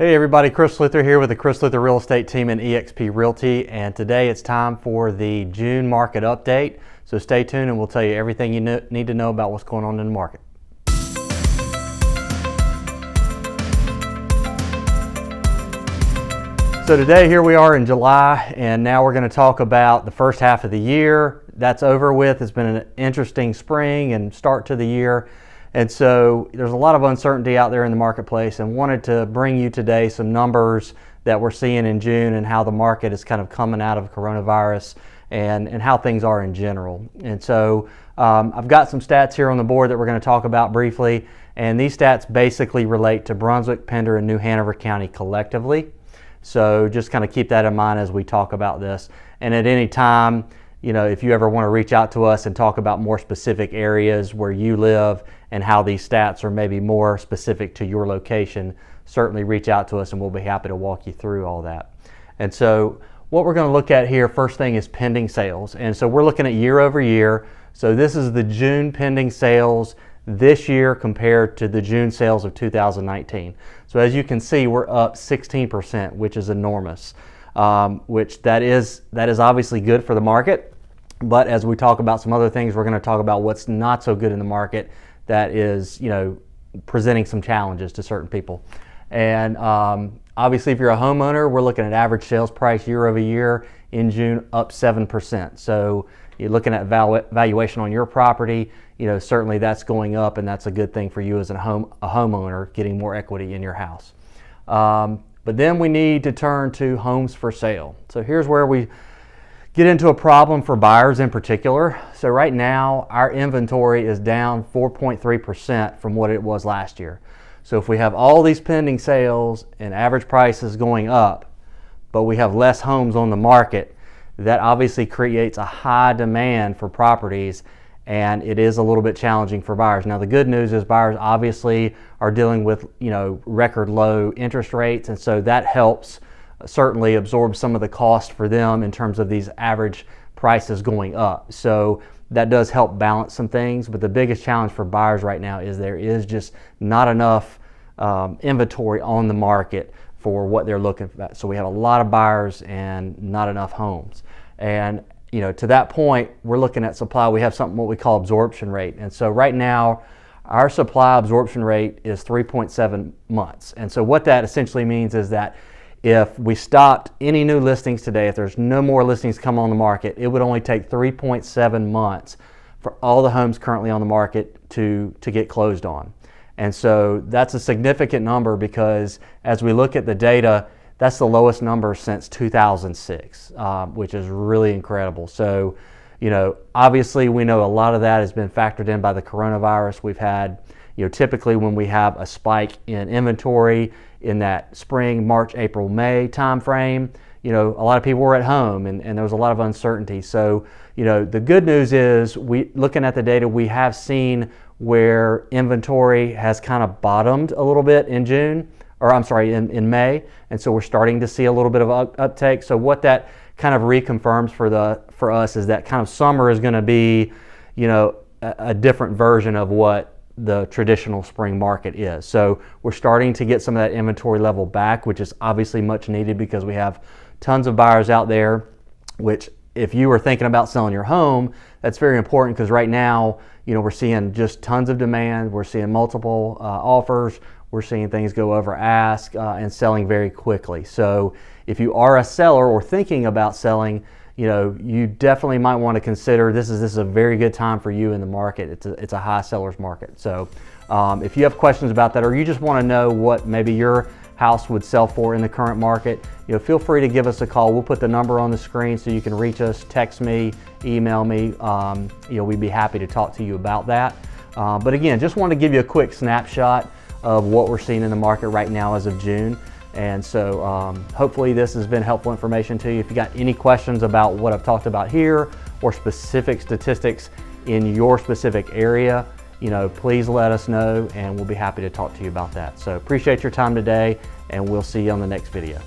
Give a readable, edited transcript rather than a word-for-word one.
Hey everybody, Chris Luther here with the Chris Luther Real Estate team in eXp Realty, and today it's time for the June market update. So stay tuned and we'll tell you everything you need to know about what's going on in the market. So today here we are in July, and now we're going to talk about the first half of the year. That's over with. It's been an interesting spring and start to the year. And so there's a lot of uncertainty out there in the marketplace, and wanted to bring you today some numbers that we're seeing in June and how the market is kind of coming out of coronavirus and how things are in general. And so I've got some stats here on the board that we're going to talk about briefly, and these stats basically relate to Brunswick, Pender, and New Hanover County collectively. So just kind of keep that in mind as we talk about this. And at any time, you know, if you ever want to reach out to us and talk about more specific areas where you live and how these stats are maybe more specific to your location, certainly reach out to us and we'll be happy to walk you through all that. And so what we're going to look at here, first thing is pending sales. And so we're looking at year over year. So this is the June pending sales this year compared to the June sales of 2019. So as you can see, we're up 16%, which is enormous, which that is obviously good for the market. But as we talk about some other things, we're going to talk about what's not so good in the market that is, you know, presenting some challenges to certain people. And obviously, if you're a homeowner, we're looking at average sales price year over year in June up 7%. So you're looking at valuation on your property, you know, certainly that's going up, and that's a good thing for you as a homeowner, getting more equity in your house. But then we need to turn to homes for sale. So here's where we get into a problem for buyers in particular. So right now, our inventory is down 4.3% from what it was last year. So if we have all these pending sales and average prices going up, but we have less homes on the market, that obviously creates a high demand for properties, and it is a little bit challenging for buyers. Now the good news is buyers obviously are dealing with, you know, record low interest rates, and so that helps certainly absorb some of the cost for them in terms of these average prices going up. So that does help balance some things, but the biggest challenge for buyers right now is there is just not enough inventory on the market for what they're looking for. So we have a lot of buyers and not enough homes. And you know, to that point, we're looking at supply. We have something what we call absorption rate. And so right now, our supply absorption rate is 3.7 months. And so what that essentially means is that if we stopped any new listings today, if there's no more listings come on the market, it would only take 3.7 months for all the homes currently on the market to get closed on. And so that's a significant number, because as we look at the data, that's the lowest number since 2006, which is really incredible. So, you know, obviously we know a lot of that has been factored in by the coronavirus. We've had, you know, typically when we have a spike in inventory in that spring, March, April, May time frame, you know, a lot of people were at home and there was a lot of uncertainty. So, you know, the good news is, looking at the data, we have seen where inventory has kind of bottomed a little bit in June, or I'm sorry, in May. And so we're starting to see a little bit of uptake. So what that kind of reconfirms for us is that kind of summer is going to be, you know, a different version of what the traditional spring market is. So we're starting to get some of that inventory level back, which is obviously much needed, because we have tons of buyers out there, which if you were thinking about selling your home, that's very important, because right now, you know, we're seeing just tons of demand. We're seeing multiple offers. We're seeing things go over ask and selling very quickly. So if you are a seller or thinking about selling, you know, you definitely might want to consider this is a very good time for you in the market. It's a high seller's market. So if you have questions about that, or you just want to know what maybe your house would sell for in the current market, you know, feel free to give us a call. We'll put the number on the screen so you can reach us, text me, email me. You know, we'd be happy to talk to you about that. But again, just want to give you a quick snapshot of what we're seeing in the market right now as of June. And so hopefully this has been helpful information to you. If you got any questions about what I've talked about here, or specific statistics in your specific area, you know, please let us know and we'll be happy to talk to you about that. So appreciate your time today, and we'll see you on the next video.